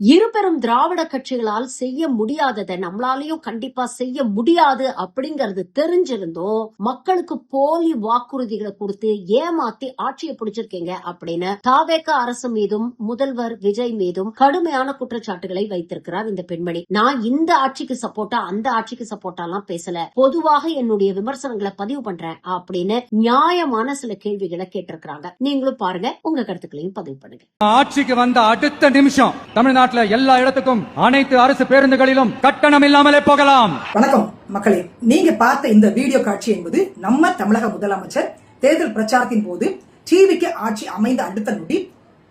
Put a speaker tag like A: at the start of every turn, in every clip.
A: இருபெரும் திராவிட கட்சிகளால் செய்ய முடியாததை நம்மளாலையும் கண்டிப்பா செய்ய முடியாது அப்படிங்கறது தெரிஞ்சிருந்தோம் மக்களுக்கு போலி வாக்குறுதிகளை கொடுத்து ஏமாத்தி ஆட்சியை பிடிச்சிருக்கீங்க அப்படின்னு தாவேக அரசு மீதும் முதல்வர் விஜய் மீதும் கடுமையான குற்றச்சாட்டுகளை வைத்திருக்கிறார் இந்த பெண்மணி. நான் இந்த ஆட்சிக்கு சப்போர்ட்டா அந்த ஆட்சிக்கு சப்போர்ட்டாலாம் பேசல, பொதுவாக என்னுடைய விமர்சனங்களை பதிவு பண்றேன் அப்படின்னு நியாயமான சில கேள்விகளை கேட்டிருக்கிறாங்க. நீங்களும் பாருங்க, உங்க கருத்துக்களையும் பதிவு பண்ணுங்க.
B: ஆட்சிக்கு வந்த அடுத்த நிமிஷம் தமிழ்நாட்டில் எல்லா இடத்துக்கும் அனைத்து அரசு பேருந்துகளிலும் கட்டணம் இல்லாமலே போகலாம்.
C: வணக்கம் மக்களே, நீங்க பார்த்த இந்த வீடியோ காட்சி என்பது நம்ம தமிழக முதலமைச்சர் தேர்தல் பிரச்சாரத்தின் போது டிவிக்கு ஆட்சி அமைந்த அடுத்த நொடி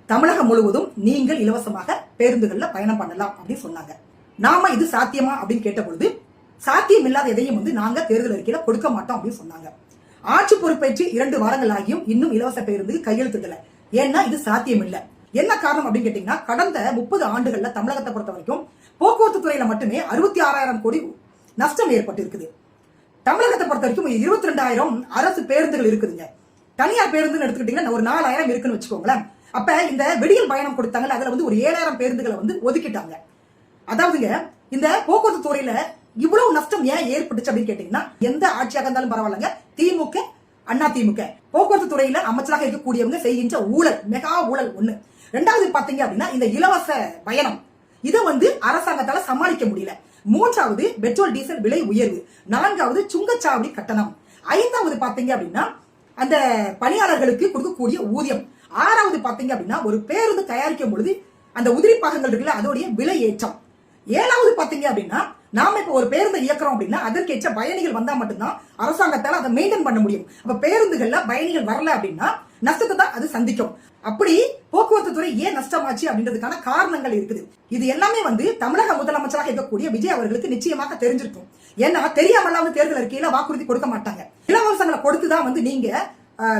C: தமிழகம் முழுவதும் நீங்கள் இலவசமாக பேருந்துகள்ல பயணம் பண்ணலாம் அப்படின்னு சொன்னாங்க. நாம இது சாத்தியமா அப்படின்னு கேட்ட பொழுது சாத்தியம் இல்லாத எதையும் நாங்க தேர்தல் அறிக்கையில கொடுக்க மாட்டோம் அப்படின்னு சொன்னாங்க. ஆட்சி பொறுப்பேற்று 2 வாரங்கள் ஆகியும் இன்னும் இலவச பேருந்து கையெழுத்துக்கல. ஏன்னா இது சாத்தியம் இல்ல. என்ன காரணம் அப்படின்னு கேட்டீங்கன்னா, கடந்த 30 ஆண்டுகள்ல தமிழகத்தை பொறுத்த வரைக்கும் போக்குவரத்து துறையில மட்டுமே 66,000 கோடி நஷ்டம் ஏற்பட்டு இருக்குது. தமிழகத்தை பொறுத்த வரைக்கும் 22,000 அரசு பேருந்துகள் இருக்குதுங்க. தனியார் பேருந்துன்னு எடுத்துக்கிட்டீங்கன்னா ஒரு 4,000 இருக்குன்னு வச்சுக்கோங்களேன். அப்ப இந்த விடியல் பயணம் கொடுத்தாங்கல்ல, அதுல ஒரு 7,000 பேருந்துகளை ஒதுக்கிட்டாங்க. அதாவதுங்க, இந்த போக்குவரத்து துறையில இவ்வளவு நஷ்டம் ஏன் ஏற்பட்டுச்சு அப்படின்னு கேட்டீங்கன்னா, எந்த ஆட்சியாக இருந்தாலும் பரவாயில்லைங்க, திமுக அண்ணா திமுக போக்குவரத்து துறையில அமைச்சராக இருக்கக்கூடியவங்க செய்கின்ற ஊழல், மெகா ஊழல் ஒண்ணு. ரெண்டாவது பாத்தீங்க அப்படின்னா இந்த இலவச பயணம், இதை அரசாங்கத்தால சமாளிக்க முடியல. மூன்றாவது பெட்ரோல் டீசல் விலை உயர்வு. நான்காவது சுங்கச்சாவடி கட்டணம். ஐந்தாவது பாத்தீங்க அப்படின்னா அந்த பணியாளர்களுக்கு கொடுக்கக்கூடிய ஊதியம். ஆறாவது பாத்தீங்க அப்படின்னா ஒரு பேருந்து தயாரிக்கும் பொழுது அந்த உதிரி பாகங்கள் இருக்குல்ல, அதோடைய விலை ஏற்றம். ஏழாவது பாத்தீங்க அப்படின்னா நாம இப்ப ஒரு பேருந்தை இயக்குறோம் அப்படின்னா அதற்கேற்ற பயணிகள் வந்தா மட்டும்தான் அரசாங்கத்தால அதை மெயின்டைன் பண்ண முடியும். அப்ப பேருந்துகள்ல பயணிகள் வரல அப்படின்னா நஷ்டத்தை தான் அது சந்திக்கும். அப்படி போக்குவரத்து துறை ஏன் நஷ்டமாச்சு அப்படின்றதுக்கான காரணங்கள் இருக்குது. இது எல்லாமே தமிழக முதலமைச்சராக இருக்கக்கூடிய விஜய் அவர்களுக்கு நிச்சயமாக தெரிஞ்சிருக்கும். ஏன்னா தெரியாமலாம் தேர்தல் அறிக்கையில வாக்குறுதி கொடுக்க மாட்டாங்க. இலவசங்களை கொடுத்துதான் நீங்க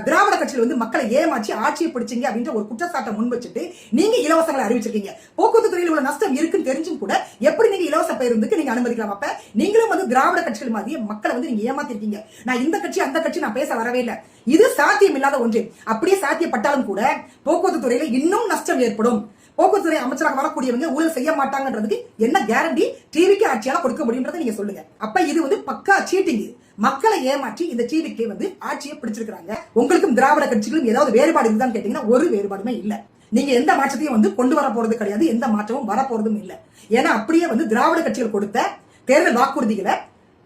C: திராவிட கட்சியில் மக்களை ஏமாற்றி ஆட்சியை பிடிச்சிங்க அப்படின்ற ஒரு குற்றச்சாட்டை முன் வச்சுட்டு நீங்க இலவசங்களை அறிவிச்சிருக்கீங்க. போக்குவரத்து துறையில் உள்ள நஷ்டம் இருக்குன்னு தெரிஞ்சும் கூட எப்படி நீங்க இலவச பேருந்துக்கு நீங்க அனுமதிக்கலாம்? அப்ப நீங்களும் திராவிட கட்சிகள் மாதிரி மக்களை நீங்க ஏமாத்திருக்கீங்க. நான் இந்த கட்சி அந்த கட்சி நான் பேச வரவே இல்லை. இது சாத்தியம் இல்லாத ஒன்று. அப்படியே சாத்தியப்பட்டாலும் கூட போக்குவரத்து துறையில இன்னும் நஷ்டம் ஏற்படும். போக்குவரத்து துறை அமைச்சராக வரக்கூடியவங்க ஊழல் செய்ய மாட்டாங்கன்றதுக்கு என்ன கேரண்டி டிவிக்கு ஆட்சியால கொடுக்க முடியும்ன்றதை நீங்க சொல்லுங்க. அப்ப இது பக்கா சீட்டிங். மக்களை ஏமாற்றி இந்த டிவிக்கு ஆட்சியை பிடிச்சிருக்காங்க. உங்களுக்கும் திராவிட கட்சிகளும் ஏதாவது வேறுபாடு இருந்தான்னு கேட்டீங்கன்னா ஒரு வேறுபாடுமே இல்ல. நீங்க எந்த மாற்றத்தையும் கொண்டு வர போறது கிடையாது, எந்த மாற்றமும் வரப்போறதும் இல்ல. ஏன்னா அப்படியே திராவிட கட்சிகள் கொடுத்த தேர்தல் வாக்குறுதிகளை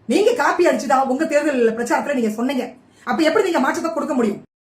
C: நீங்க காப்பி அடிச்சுதான் உங்க தேர்தல் பிரச்சாரத்துல நீங்க சொன்னீங்க. அப்ப எப்படி நீங்க மாற்றத்தை கொடுக்க முடியும்?